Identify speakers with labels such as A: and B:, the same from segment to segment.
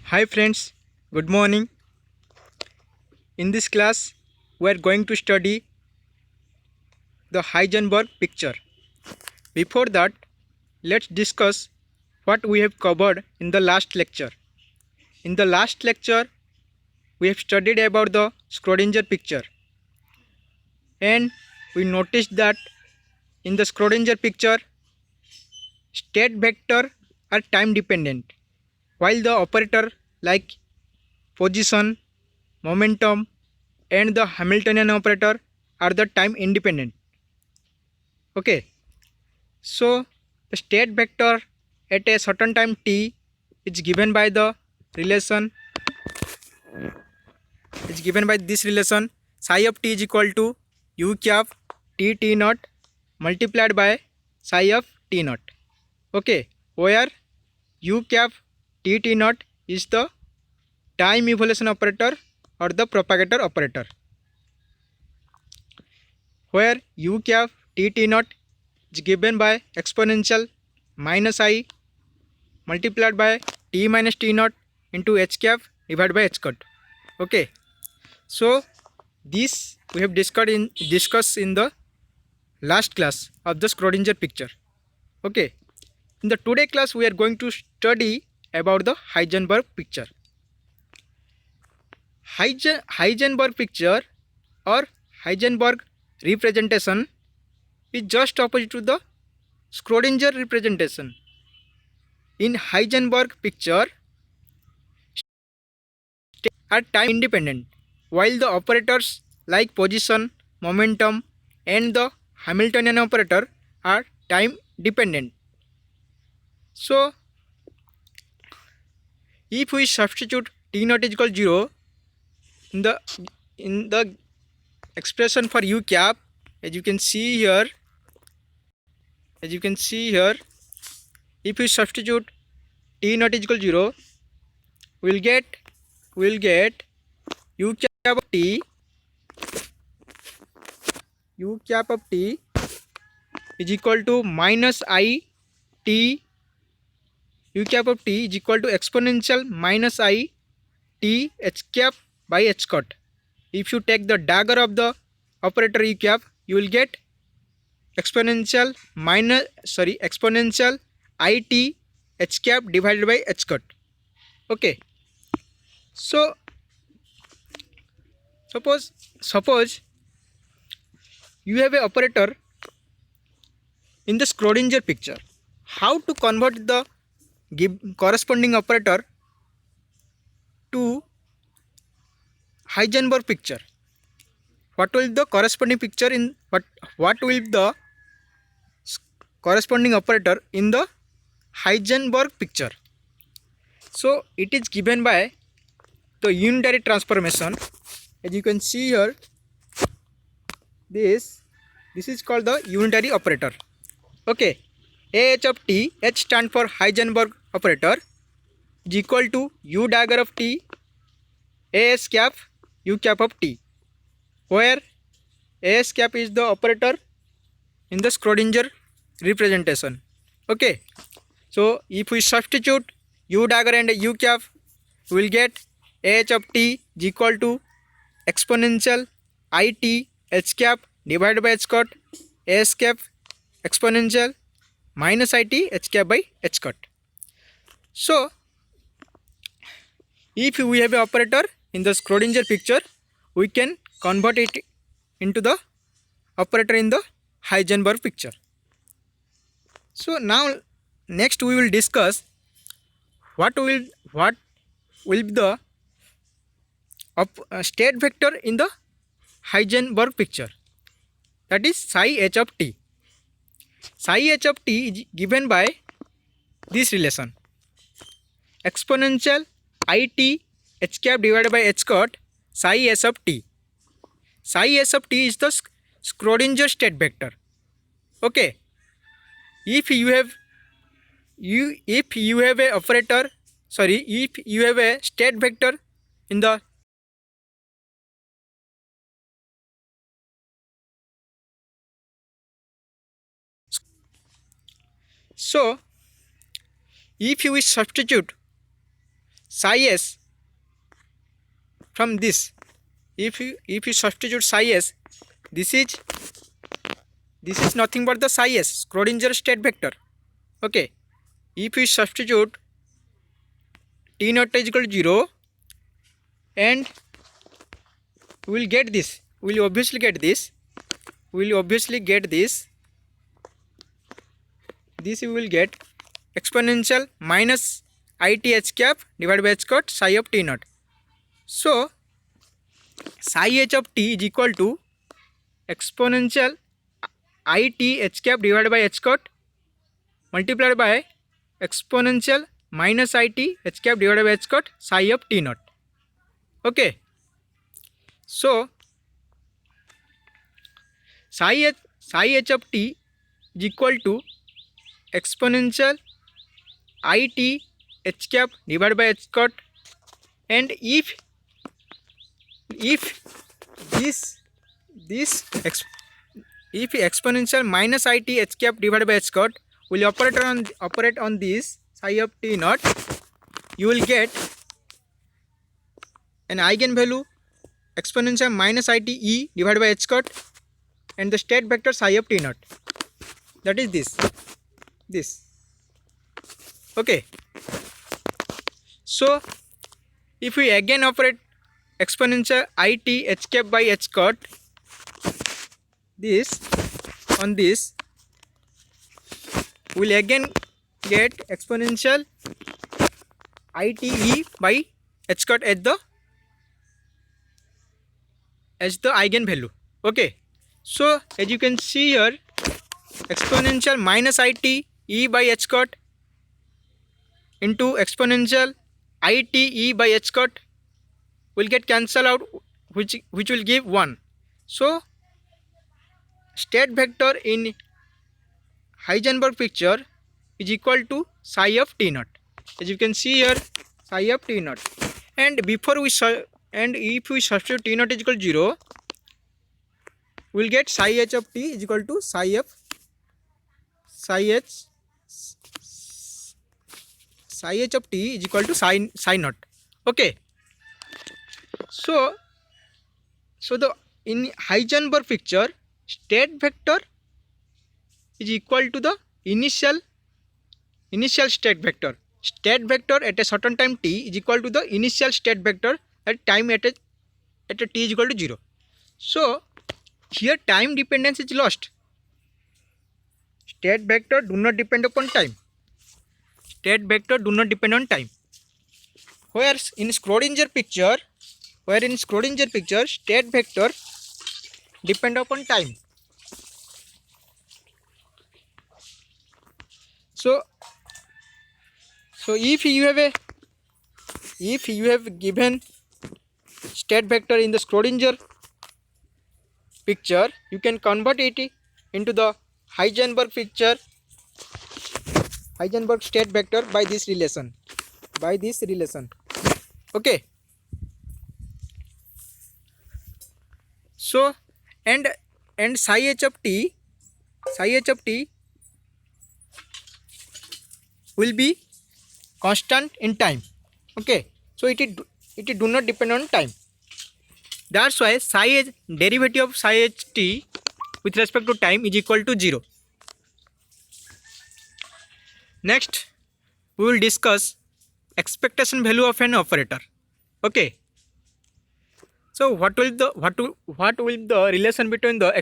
A: Hi friends, good morning. In this class, we are going to study the Heisenberg picture. Before that, let's discuss what we have covered in the last lecture. In the last lecture, we have studied about the Schrödinger picture, and we noticed that in the Schrödinger picture, state vector are time dependent, while the operator like position, momentum, and the Hamiltonian operator are the time independent. Okay, so the state vector at a certain time t is given by the relation this relation psi of t is equal to u cap t naught multiplied by psi of t naught. Okay, where u cap t naught is the time evolution operator or the propagator operator, where u cap t naught is given by exponential minus I multiplied by t minus t naught into h cap divided by h cut. Okay, so this we have discussed in the last class of the Schrödinger picture. Okay, in the today class we are going to study about the Heisenberg picture. Heisenberg picture or Heisenberg representation is just opposite to the Schrödinger representation. In Heisenberg picture are time independent, while the operators like position, momentum, and the Hamiltonian operator are time dependent. So, if we substitute t naught is equal 0 in the expression for u cap, as you can see here, if we substitute t naught is equal 0, we'll get u cap of t is equal to minus I t, u cap of t is equal to exponential minus I t h cap by h cut. If you take the dagger of the operator u cap, you will get exponential I t h cap divided by h cut. Okay, so suppose you have a operator in the Schrödinger picture. How to convert the corresponding operator to Heisenberg picture? What will the corresponding picture in what will the corresponding operator in the Heisenberg picture? So it is given by the unitary transformation. As you can see here, this is called the unitary operator. Okay, AH of t, H stand for Heisenberg operator, is equal to u dagger of t as cap u cap of t, where as cap is the operator in the Schrödinger representation. Okay, so if we substitute u dagger and u cap, we will get h of t is equal to exponential I t h cap divided by h cut s cap exponential minus I t h cap by h cut. So if we have an operator in the Schrödinger picture, we can convert it into the operator in the Heisenberg picture. So now next we will discuss what will be the state vector in the Heisenberg picture, that is psi h of t. Psi h of t is given by this relation exponential I t h cap divided by h cut psi s of t. Psi s of t is the Schrödinger state vector. Okay, if you have a operator, if you have a state vector in the so if you substitute psi s from this, if you substitute psi s, this is nothing but the psi s, Schrodinger state vector. Okay, if we substitute t naught is equal to 0, and we will get this, we will obviously get this, this we will get exponential minus it h cap divided by h cot psi of t naught. So psi h of t is equal to exponential it h cap divided by h cot multiplied by exponential minus it h cap divided by h cot psi of t naught. Okay, so psi h of t is equal to exponential it h cap divided by h cot, and if exponential minus it h cap divided by h cot will operate on this psi of t naught, you will get an eigenvalue exponential minus it e divided by h cot and the state vector psi of t naught, that is this. Okay, so if we again operate exponential it h cap by h cot this on this, we will again get exponential it e by h cot as the eigenvalue. Okay, so as you can see here, exponential minus it e by h cot into exponential it e by h cot will get cancelled out, which will give 1. So state vector in Heisenberg picture is equal to psi of t naught, as you can see here, psi of t naught. And if we substitute t naught is equal to 0, we will get psi h of t is equal to psi h of t is equal to psi naught. Okay, so the in Heisenberg picture, state vector is equal to the initial state vector. State vector at a certain time t is equal to the initial state vector at time at a t is equal to 0. So here time dependence is lost. State vector do not depend upon time. Whereas in Schrodinger picture, state vector depend upon time. So if you have given state vector in the Schrodinger picture, you can convert it into the Heisenberg state vector by this relation. Okay, so and psi h of t will be constant in time. Okay, so it do not depend on time. That's why derivative of psi h t with respect to time is equal to 0. Next, we will discuss expectation value of an operator. Okay, so what will the relation between the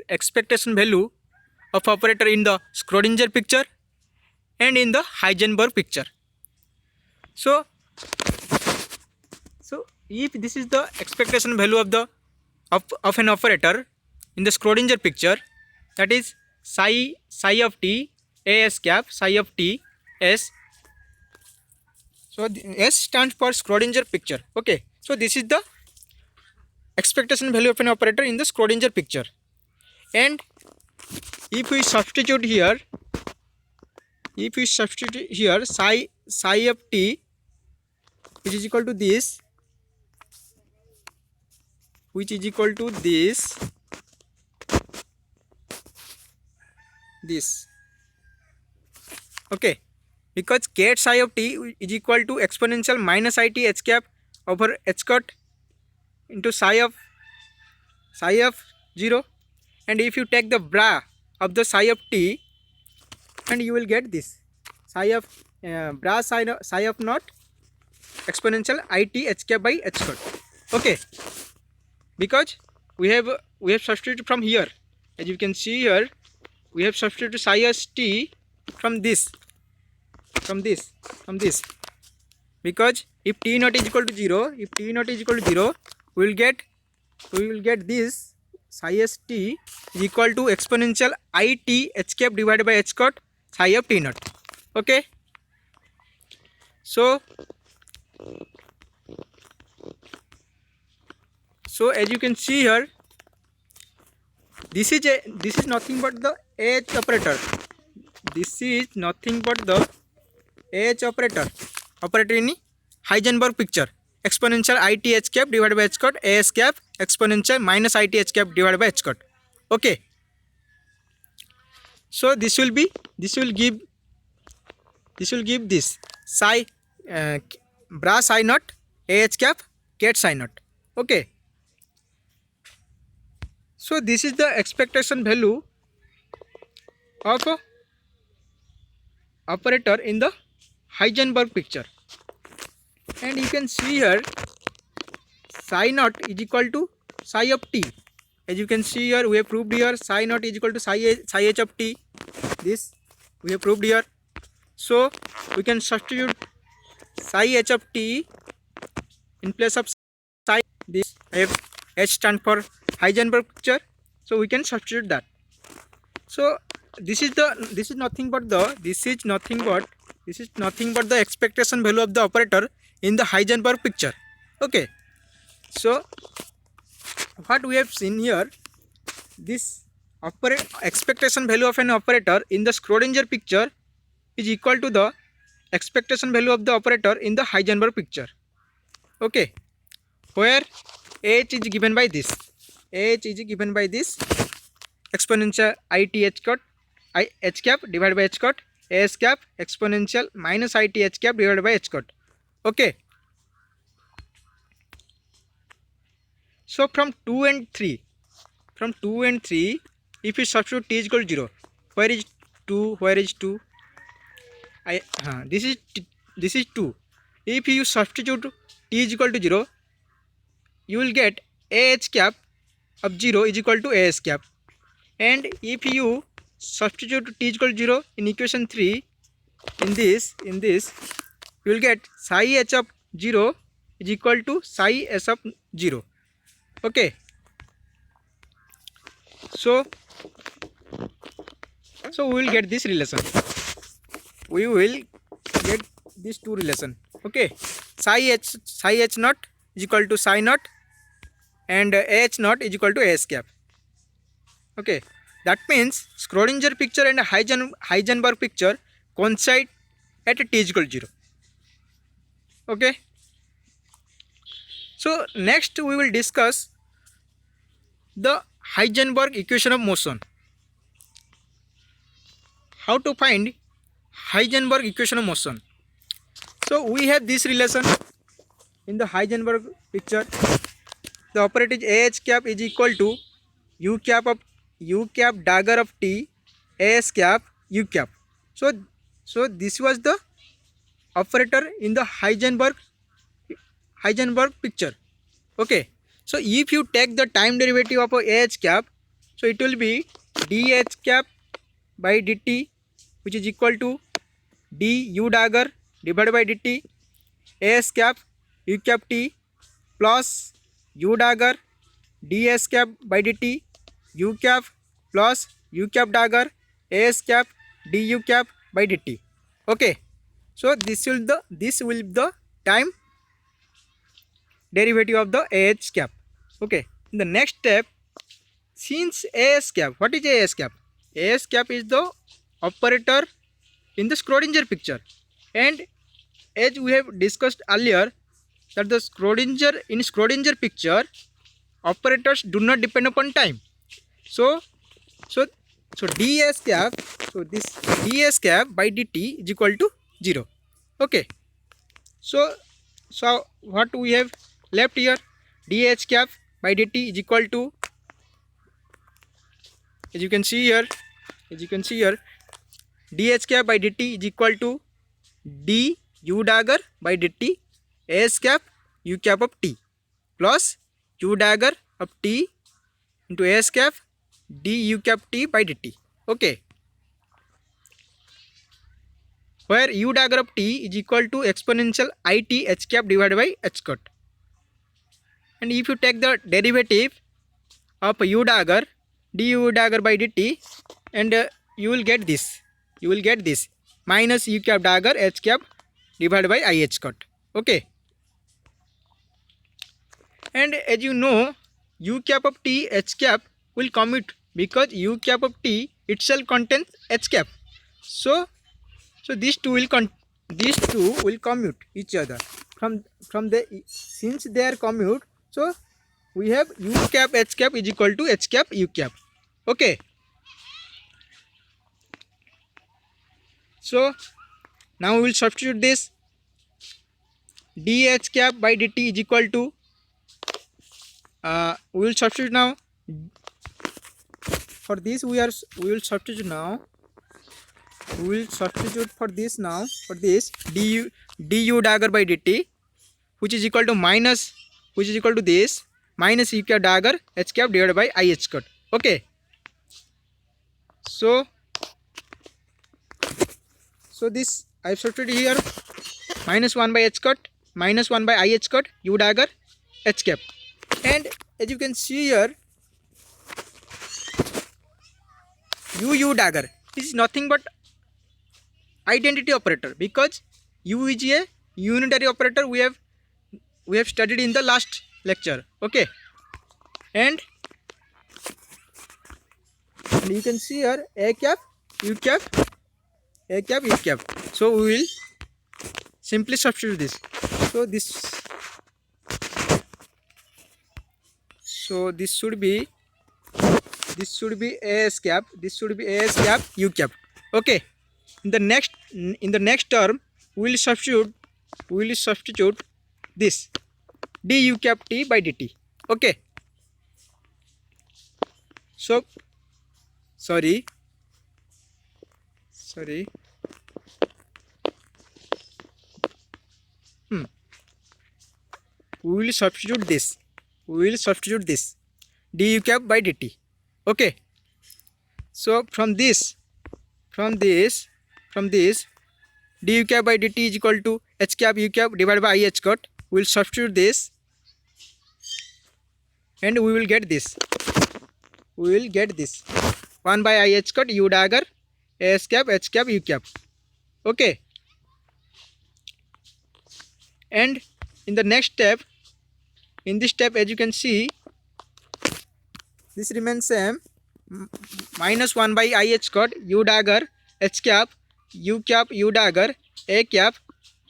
A: expectation value of operator in the Schrodinger picture and in the Heisenberg picture? So if this is the expectation value of an operator in the Schrodinger picture, that is psi of t as cap psi of t s. So S stands for Schrodinger picture. Okay, so this is the expectation value of an operator in the Schrodinger picture. And if we substitute here psi of t, which is equal to this, this. Okay, because ket psi of t is equal to exponential minus it h cap over h cut into psi of 0, and if you take the bra of the psi of t, and you will get this psi of bra psi of naught exponential it h cap by h cut. Okay, because we have substituted from here, as you can see here, we have substituted psi s t from this, because if t naught is equal to 0, we will get this psi s t is equal to exponential it h cap divided by h cut psi of t naught. Okay, so as you can see here, this is nothing but the h operator. This is nothing but the h operator in Heisenberg picture, exponential it h cap divided by h cut as cap exponential minus it h cap divided by h cut. Okay, so this will give this psi bra psi naught h cap ket psi naught. Okay, so this is the expectation value of operator in the Heisenberg picture, and you can see here psi naught is equal to psi of t. As you can see here, we have proved here psi naught is equal to psi h of t. This we have proved here. So we can substitute psi h of t in place of psi. This I have h stand for Heisenberg picture, so we can substitute that. So this is nothing but the expectation value of the operator in the Heisenberg picture. Okay, so what we have seen here, this expectation value of an operator in the Schrodinger picture is equal to the expectation value of the operator in the Heisenberg picture. Okay, where h is given by this, exponential it h cut h cap divided by h cut s cap exponential minus it h cap divided by h cut. Okay, so from 2 and 3, if you substitute t is equal to 0, where is 2? This is 2. If you substitute t is equal to 0, you will get ah cap of 0 is equal to as cap, and if you substitute t is equal to 0 in equation 3, in this you will get psi h of 0 is equal to psi s of 0. Okay, so we will get this relation. We will get these two relation. Okay, psi h naught is equal to psi naught, and h naught is equal to s cap. Okay, that means Schrodinger picture and Heisenberg picture coincide at t is equal to 0. Okay, so next we will discuss the Heisenberg equation of motion. How to find Heisenberg equation of motion? So we have this relation in the Heisenberg picture. The operator is ah cap is equal to u cap dagger of t as cap u cap. So this was the operator in the Heisenberg picture. Okay, so if you take the time derivative of ah cap, so it will be dh cap by dt, which is equal to du dagger divided by dt as cap u cap t plus u dagger ds cap by dt u cap plus u cap dagger as cap du cap by dt. Okay, so this will be the time derivative of the ah cap. Okay, in the next step, since as cap, what is as cap? As cap is the operator in the Schrodinger picture, and as we have discussed earlier, that the Schrodinger picture operators do not depend upon time. So ds cap, this ds cap by dt is equal to 0. Okay. So what we have left here, dH cap by dt is equal to, as you can see here, dH cap by dt is equal to d u dagger by dt s cap u cap of t plus u dagger of t into s cap d u cap t by dt. Okay, where u dagger of t is equal to exponential it h cap divided by h cut. And if you take the derivative of u dagger, du dagger by dt, and you will get this, minus u cap dagger h cap divided by I h cut. Okay, and as you know, u cap of t h cap will commute because u cap of t itself contains h cap. So these two will commute each other from the, since they are commute, so we have u cap h cap is equal to h cap u cap. Okay, so now we will substitute this, dH cap by dt is equal to, we will substitute now. For this we will substitute now. We will substitute for this now. For this, du dagger by dt, which is equal to this minus u cap dagger h cap divided by I h cut. Okay, so this I have substituted here, minus 1 by h cut, minus 1 by I h cut, u dagger h cap. And as you can see here, u dagger is nothing but identity operator, because u is a unitary operator we have studied in the last lecture. Okay, and you can see here a cap u cap, a cap u cap. So we will simply substitute this. So this should be as cap, this should be as cap u cap. Okay, in the next term we will substitute this du cap t by dt. Okay, so sorry, we will substitute this du cap by dt. Okay, so from this du cap by dt is equal to h cap u cap divided by I h cut. We will substitute this and we will get this 1 by I h cut u dagger s cap h cap u cap. Okay, and in the next step, in this step, as you can see, this remains same, minus 1 by I h cut u dagger h cap u cap u dagger a cap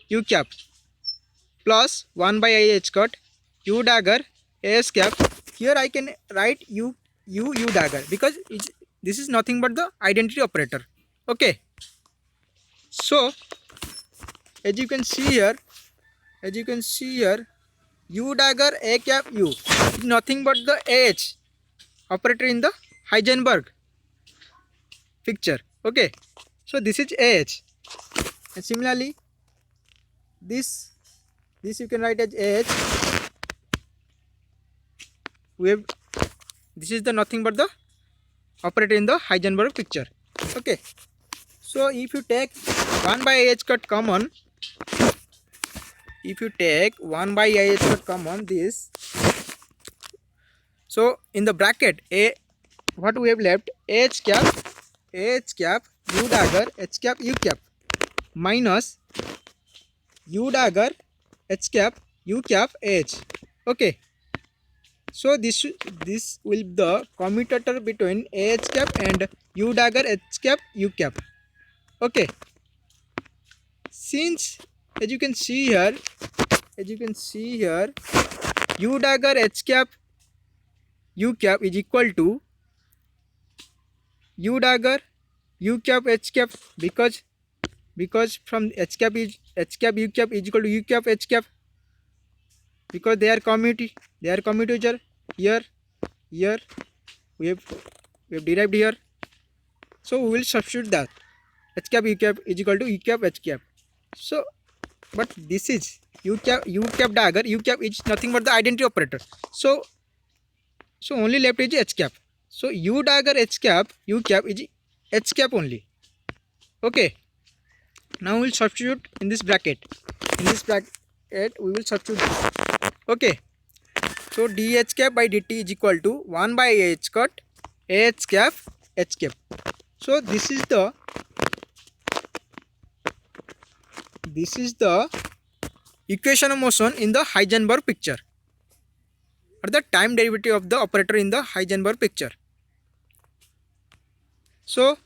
A: u cap plus 1 by I h cut u dagger s cap. Here I can write u dagger because this is nothing but the identity operator. Okay, so as you can see here, u dagger a cap u is nothing but the h operator in the Heisenberg picture. Okay, so this is h, and similarly this you can write as h. This is the nothing but the operator in the Heisenberg picture. Okay, so if you take 1 by h cut common, this, so in the bracket a, what we have left, h cap u dagger h cap u cap minus u dagger h cap u cap h. Okay, so this will be the commutator between h cap and u dagger h cap u cap. Okay, since as you can see here, u dagger h cap u cap is equal to u dagger u cap h cap, because because from h cap is h cap u cap is equal to u cap h cap, because they are commutator. Here we have derived here, so we will substitute that h cap u cap is equal to u cap h cap. So but this is u cap dagger, u cap is nothing but the identity operator, so only left is h cap. So u dagger h cap u cap is h cap only. Okay, now we will substitute in this bracket. We will substitute this. Okay, so dh cap by dt is equal to 1 by h cut h cap h cap. So this is the equation of motion in the Heisenberg picture, or the time derivative of the operator in the Heisenberg picture. So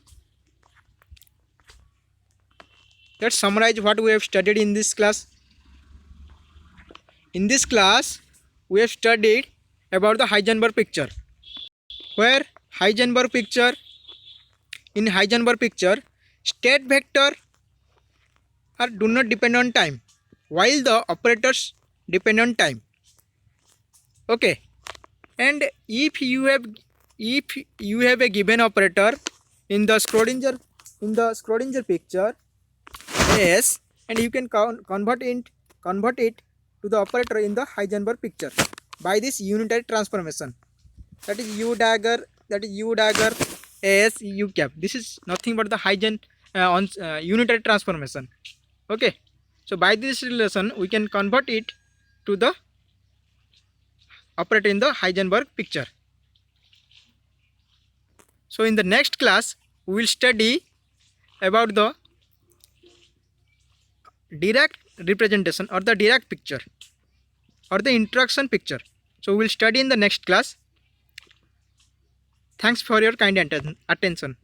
A: let's summarize what we have studied in this class. In this class, we have studied about the Heisenberg picture, where in Heisenberg picture, state vector do not depend on time, while the operators depend on time. Okay, and if you have a given operator in the Schrodinger picture S, and you can convert it to the operator in the Heisenberg picture by this unitary transformation, that is u dagger S u cap. This is nothing but the unitary transformation. Okay, so by this relation we can convert it to the operator in the Heisenberg picture. So in the next class we will study about the Dirac representation, or the Dirac picture, or the interaction picture. So we will study in the next class. Thanks for your kind attention.